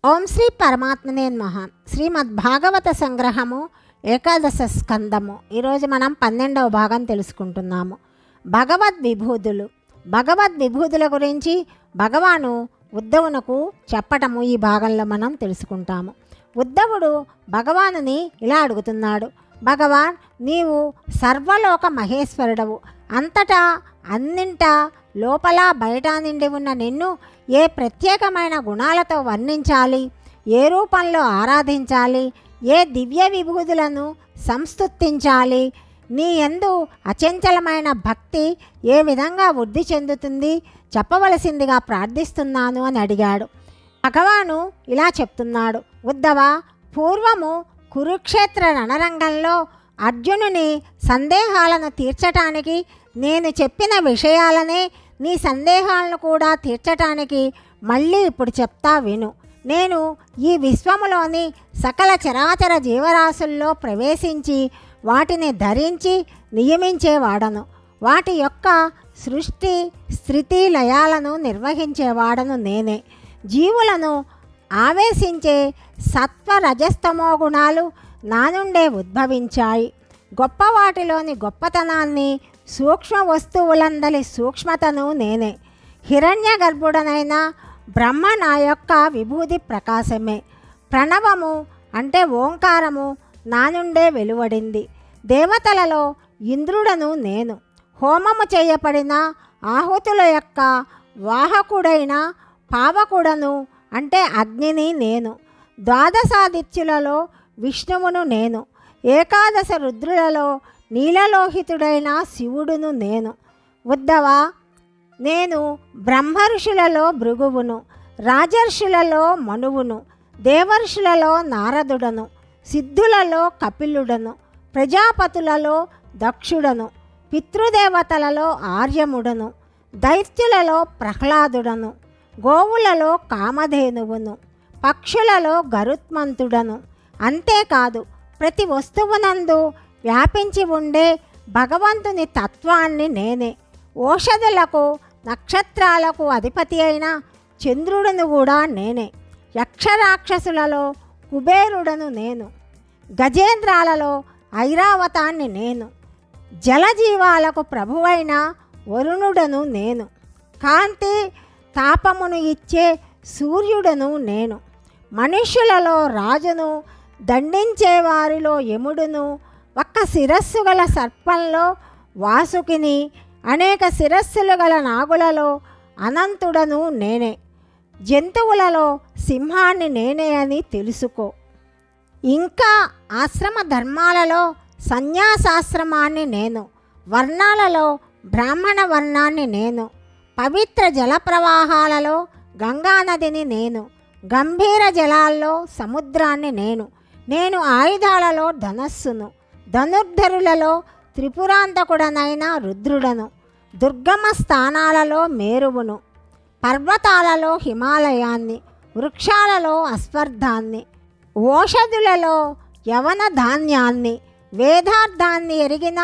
ఓం శ్రీ పరమాత్మనే నమః. శ్రీమద్భాగవత సంగ్రహము ఏకాదశ స్కందము. ఈరోజు మనం 12వ భాగం తెలుసుకుంటున్నాము. భగవద్విభూతుల గురించి భగవాను ఉద్ధవునకు చెప్పటము ఈ భాగంలో మనం తెలుసుకుంటాము. ఉద్ధవుడు భగవానుని ఇలా అడుగుతున్నాడు. భగవాన్, నీవు సర్వలోక మహేశ్వరుడవు. అంతటా అన్నింటా లోపల బయట నిండి ఉన్న నిన్ను ఏ ప్రత్యేకమైన గుణాలతో వర్ణించాలి, ఏ రూపంలో ఆరాధించాలి, ఏ దివ్య విభూతులను సంస్తుతించాలి, నీ యందు అచంచలమైన భక్తి ఏ విధంగా వృద్ధి చెందుతుంది చెప్పవలసిందిగా ప్రార్థిస్తున్నాను అని అడిగాడు. భగవాను ఇలా చెప్తున్నాడు. ఉద్ధవ, పూర్వము కురుక్షేత్ర రణరంగంలో అర్జునుని సందేహాలను తీర్చటానికి నేను చెప్పిన విషయాలనే నీ సందేహాలను కూడా తీర్చటానికి మళ్ళీ ఇప్పుడు చెప్తా విను. నేను ఈ విశ్వములోని సకల చరాచర జీవరాశుల్లో ప్రవేశించి వాటిని ధరించి నియమించేవాడను. వాటి యొక్క సృష్టి స్థితి లయాలను నిర్వహించేవాడను నేనే. జీవులను ఆవేశించే సత్వ రజస్తమో గుణాలు నా నుండే ఉద్భవించాయి. గొప్ప వాటిలోని గొప్పతనాన్ని, సూక్ష్మ వస్తువులందలి సూక్ష్మతను నేనే. హిరణ్య గర్భుడనైన బ్రహ్మ నా యొక్క విభూతి ప్రకాశమే. ప్రణవము అంటే ఓంకారము నా నుండే వెలువడింది. దేవతలలో ఇంద్రుడను నేను. హోమము చేయబడిన ఆహుతుల యొక్క వాహకుడైన పావకుడను అంటే అగ్నిని నేను. ద్వాదశాదిత్యులలో విష్ణువును నేను. ఏకాదశ రుద్రులలో నీలలోహితుడైన శివుడును నేను. ఉద్ధవ, నేను బ్రహ్మర్షులలో భృగువును, రాజర్షులలో మనువును, దేవర్షులలో నారదుడను, సిద్ధులలో కపిలుడను, ప్రజాపతులలో దక్షుడను, పితృదేవతలలో ఆర్యముడను, దైత్యులలో ప్రహ్లాదుడను, గోవులలో కామధేనువును, పక్షులలో గరుత్మంతుడను. అంతేకాదు ప్రతి వస్తువునందు వ్యాపించి ఉండే భగవంతుని తత్వాన్ని నేనే. ఓషధులకు నక్షత్రాలకు అధిపతి అయిన చంద్రుడును కూడా నేనే. యక్షరాక్షసులలో కుబేరుడను నేను. గజేంద్రాలలో ఐరావతాన్ని నేను. జలజీవాలకు ప్రభువైన వరుణుడను నేను. కాంతి తాపమును ఇచ్చే సూర్యుడను నేను. మనుష్యులలో రాజును, దండించేవారిలో యముడును, ఒక్క శిరస్సు గల సర్పంలో వాసుకిని, అనేక శిరస్సులు గల నాగులలో అనంతుడను నేనే. జంతువులలో సింహాన్ని నేనే అని తెలుసుకో. ఇంకా ఆశ్రమ ధర్మాలలో సన్యాసాశ్రమాన్ని నేను. వర్ణాలలో బ్రాహ్మణ వర్ణాన్ని నేను. పవిత్ర జల ప్రవాహాలలో గంగానదిని నేను. గంభీర జలాల్లో సముద్రాన్ని నేను. నేను ఆయుధాలలో ధనస్సును. ధనుర్ధరులలో త్రిపురాంతకుడనైన రుద్రుడను. దుర్గమ స్థానాలలో మేరువును. పర్వతాలలో హిమాలయాన్ని. వృక్షాలలో అస్పర్ధాన్ని. ఓషధులలో యవన ధాన్యాన్ని. వేదార్థాన్ని ఎరిగిన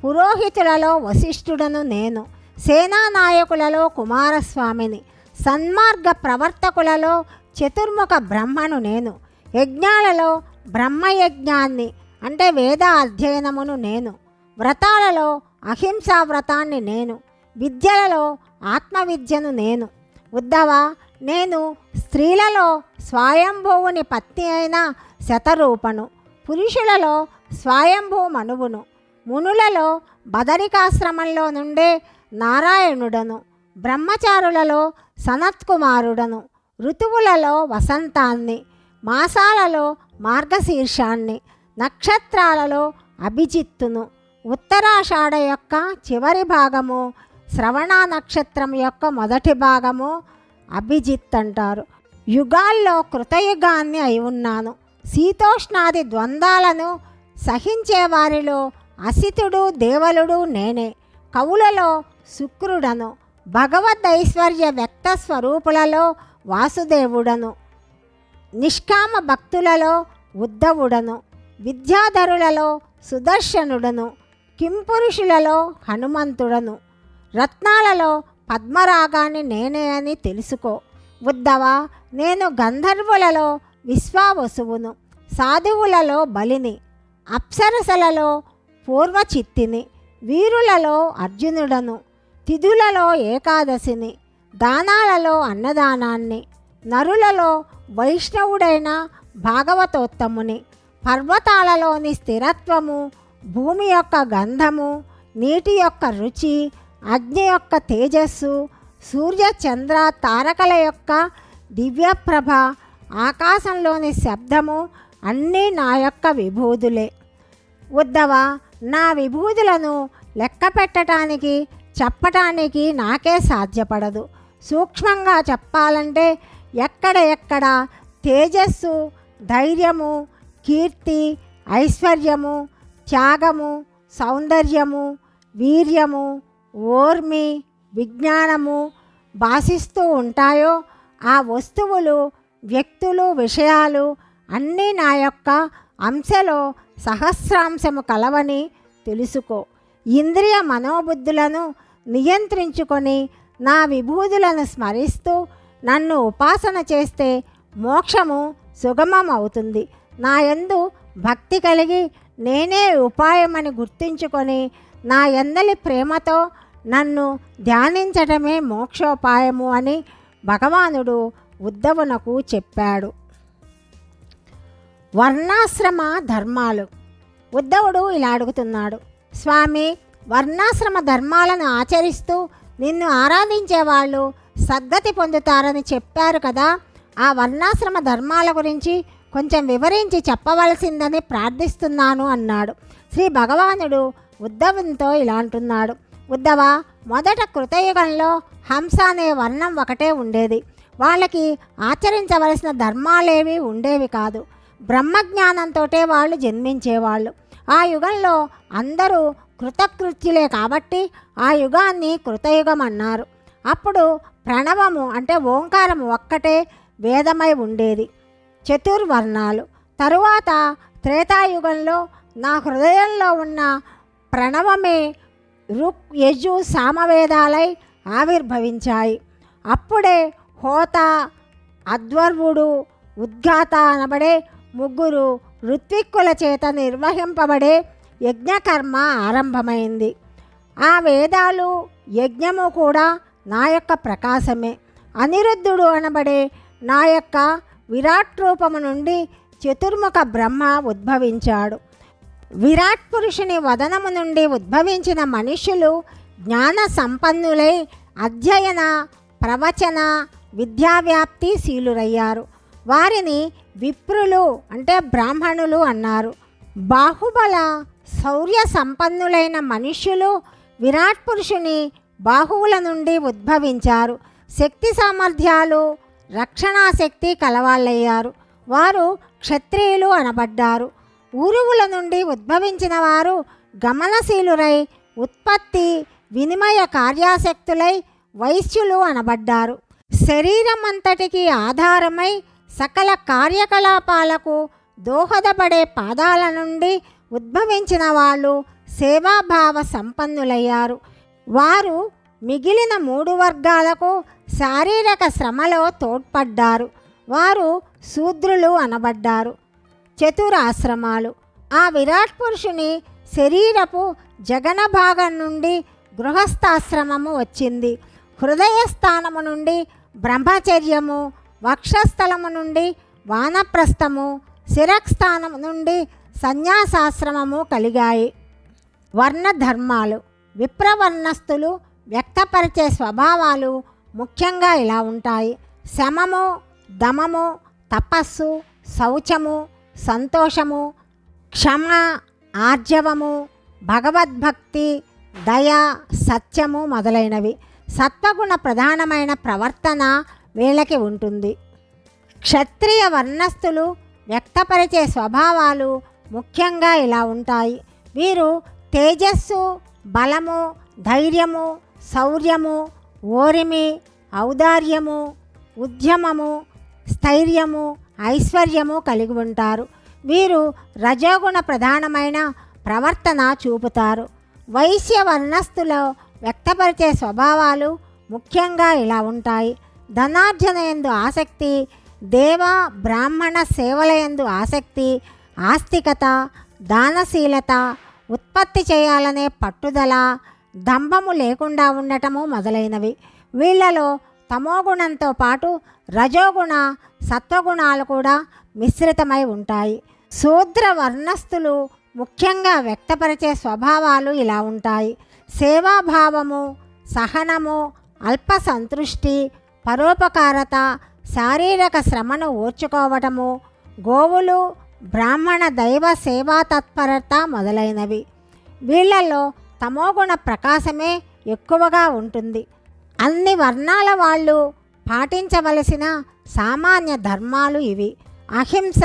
పురోహితులలో వశిష్ఠుడను నేను. సేనానాయకులలో కుమారస్వామిని. సన్మార్గ ప్రవర్తకులలో చతుర్ముఖ బ్రహ్మను నేను. యజ్ఞాలలో బ్రహ్మయజ్ఞాన్ని అంటే వేద అధ్యయనమును నేను. వ్రతాలలో అహింసా వ్రతాన్ని నేను. విద్యలలో ఆత్మవిద్యను నేను. ఉద్ధవ, నేను స్త్రీలలో స్వయంభువుని పత్ని అయిన శతరూపను. పురుషులలో స్వయంభూ మనువును. మునులలో బదరికాశ్రమంలో నుండే నారాయణుడను. బ్రహ్మచారులలో సనత్కుమారుడను. ఋతువులలో వసంతాన్ని. మాసాలలో మార్గశీర్షాన్ని. నక్షత్రాలలో అభిజిత్తును. ఉత్తరాషాఢ యొక్క చివరి భాగము, శ్రవణ నక్షత్రం యొక్క మొదటి భాగము అభిజిత్ అంటారు. యుగాల్లో కృతయుగాన్ని అయి ఉన్నాను. శీతోష్ణాది ద్వంద్వాలను సహించేవారిలో అసితుడు దేవలుడు నేనే. కవులలో శుక్రుడను. భగవదైశ్వర్య వ్యక్త స్వరూపులలో వాసుదేవుడను. నిష్కామ భక్తులలో ఉద్ధవుడను. విద్యాధరులలో సుదర్శనుడను. కింపురుషులలో హనుమంతుడను. రత్నాలలో పద్మరాగాన్ని నేనే అని తెలుసుకో. ఉద్ధవ, నేను గంధర్వులలో విశ్వావసువును, సాధువులలో బలిని, అప్సరసలలో పూర్వచిత్తిని, వీరులలో అర్జునుడను, తిథులలో ఏకాదశిని, దానాలలో అన్నదానాన్ని, నరులలో వైష్ణవుడైన భాగవతోత్తముని, పర్వతాలలోని స్థిరత్వము, భూమి యొక్క గంధము, నీటి యొక్క రుచి, అగ్ని యొక్క తేజస్సు, సూర్య చంద్ర తారకల యొక్క దివ్యప్రభ, ఆకాశంలోని శబ్దము అన్నీ నా యొక్క విభూదులే. ఉద్ధవ, నా విభూదులను లెక్క పెట్టడానికి చెప్పటానికి నాకే సాధ్యపడదు. సూక్ష్మంగా చెప్పాలంటే ఎక్కడ తేజస్సు, ధైర్యము, కీర్తి, ఐశ్వర్యము, త్యాగము, సౌందర్యము, వీర్యము, ఓర్మి, విజ్ఞానము భాషిస్తూ ఉంటాయో ఆ వస్తువులు, వ్యక్తులు, విషయాలు అన్నీ నా యొక్క అంశలో సహస్రాంశము కలవని తెలుసుకో. ఇంద్రియ మనోబుద్ధులను నియంత్రించుకొని నా విభూతులను స్మరిస్తూ నన్ను ఉపాసన చేస్తే మోక్షము సుగమం అవుతుంది. నా యందు భక్తి కలిగి నేనే ఉపాయమని గుర్తించుకొని నా యందలి ప్రేమతో నన్ను ధ్యానించటమే మోక్షోపాయము అని భగవానుడు ఉద్ధవునకు చెప్పాడు. వర్ణాశ్రమ ధర్మాలు. ఉద్ధవుడు ఇలా అడుగుతున్నాడు, స్వామి, వర్ణాశ్రమ ధర్మాలను ఆచరిస్తూ నిన్ను ఆరాధించేవాళ్ళు సద్గతి పొందుతారని చెప్పారు కదా, ఆ వర్ణాశ్రమ ధర్మాల గురించి కొంచెం వివరించి చెప్పవలసిందని ప్రార్థిస్తున్నాను అన్నాడు. శ్రీ భగవానుడు ఉద్ధవునితో ఇలా అంటున్నాడు, ఉద్ధవ, మొదట కృతయుగంలో హంస అనే వర్ణం ఒకటే ఉండేది. వాళ్ళకి ఆచరించవలసిన ధర్మాలేవి ఉండేవి కాదు. బ్రహ్మజ్ఞానంతో వాళ్ళు జన్మించేవాళ్ళు. ఆ యుగంలో అందరూ కృతకృత్యులే కాబట్టి ఆ యుగాన్ని కృతయుగం అన్నారు. అప్పుడు ప్రణవము అంటే ఓంకారము ఒక్కటే వేదమై ఉండేది. చతుర్వర్ణాలు. తరువాత త్రేతాయుగంలో నా హృదయంలో ఉన్న ప్రణవమే ఋక్, యజు, సామవేదాలై ఆవిర్భవించాయి. అప్పుడే హోత, అధ్వర్వుడు, ఉద్గాత అనబడే ముగ్గురు ఋత్విక్కుల చేత నిర్వహింపబడే యజ్ఞకర్మ ఆరంభమైంది. ఆ వేదాలు, యజ్ఞము కూడా నా యొక్క ప్రకాశమే. అనిరుద్ధుడు అనబడే నా యొక్క విరాట్ రూపము నుండి చతుర్ముఖ బ్రహ్మ ఉద్భవించాడు. విరాట్ పురుషుని వదనము నుండి ఉద్భవించిన మనుష్యులు జ్ఞాన సంపన్నులై అధ్యయన, ప్రవచన, విద్యావ్యాప్తి శీలురయ్యారు. వారిని విప్రులు అంటే బ్రాహ్మణులు అన్నారు. బాహుబల, శౌర్య సంపన్నులైన మనుష్యులు విరాట్ పురుషుని బాహువుల నుండి ఉద్భవించారు. శక్తి సామర్థ్యాలు, రక్షణాశక్తి కలవాళ్ళయ్యారు. వారు క్షత్రియులు అనబడ్డారు. ఊరువుల నుండి ఉద్భవించిన వారు గమనశీలురై ఉత్పత్తి, వినిమయ కార్యాశక్తులై వైశ్యులు అనబడ్డారు. శరీరం అంతటికి ఆధారమై సకల కార్యకలాపాలకు దోహదపడే పాదాల నుండి ఉద్భవించిన వాళ్ళు సేవాభావ సంపన్నులయ్యారు. వారు మిగిలిన 3 వర్గాలకు శారీరక శ్రమలో తోడ్పడ్డారు. వారు శూద్రులు అనబడ్డారు. చతురాశ్రమాలు. ఆ విరాట్ పురుషుని శరీరపు జగన భాగం నుండి గృహస్థాశ్రమము వచ్చింది. హృదయస్థానము నుండి బ్రహ్మచర్యము, వక్షస్థలము నుండి వానప్రస్థము, శిరస్థానము నుండి సన్యాసాశ్రమము కలిగాయి. వర్ణధర్మాలు. విప్రవర్ణస్థులు వ్యక్తపరిచే స్వభావాలు ముఖ్యంగా ఇలా ఉంటాయి. శమము, దమము, తపస్సు, శౌచము, సంతోషము, క్షమ, ఆర్జవము, భగవద్భక్తి, దయ, సత్యము మొదలైనవి. సత్వగుణ ప్రధానమైన ప్రవర్తన వీళ్ళకి ఉంటుంది. క్షత్రియ వర్ణస్థులు వ్యక్తపరిచే స్వభావాలు ముఖ్యంగా ఇలా ఉంటాయి. వీరు తేజస్సు, బలము, ధైర్యము, శౌర్యము, ఓరిమి, ఔదార్యము, ఉద్యమము, స్థైర్యము, ఐశ్వర్యము కలిగి ఉంటారు. వీరు రజోగుణ ప్రధానమైన ప్రవర్తన చూపుతారు. వైశ్య వర్ణస్థులో వ్యక్తపరిచే స్వభావాలు ముఖ్యంగా ఇలా ఉంటాయి. ధనార్జన యందు ఆసక్తి, దేవ బ్రాహ్మణ సేవల యందు ఆసక్తి, ఆస్తికత, దానశీలత, ఉత్పత్తి చేయాలనే పట్టుదల, దంభము లేకుండా ఉండటము మొదలైనవి. వీళ్ళలో తమోగుణంతో పాటు రజోగుణ, సత్వగుణాలు కూడా మిశ్రితమై ఉంటాయి. శూద్ర వర్ణస్థులు ముఖ్యంగా వ్యక్తపరిచే స్వభావాలు ఇలా ఉంటాయి: సేవాభావము, సహనము, అల్ప సంతృష్టి, పరోపకారత, శారీరక శ్రమను ఓర్చుకోవటము, గోవులు, బ్రాహ్మణ దైవ సేవా తత్పరత మొదలైనవి. వీళ్ళల్లో తమోగుణ ప్రకాశమే ఎక్కువగా ఉంటుంది. అన్ని వర్ణాల వాళ్ళు పాటించవలసిన సామాన్య ధర్మాలు ఇవి: అహింస,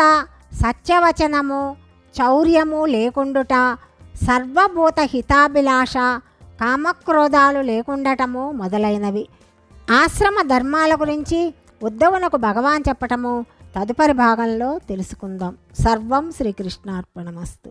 సత్యవచనము, చౌర్యము లేకుండుట, సర్వభూత హితాభిలాష, కామక్రోధాలు లేకుండటము మొదలైనవి. ఆశ్రమ ధర్మాల గురించి ఉద్ధవునకు భగవాన్ చెప్పటము తదుపరి భాగంలో తెలుసుకుందాం. సర్వం శ్రీకృష్ణార్పణమస్తు.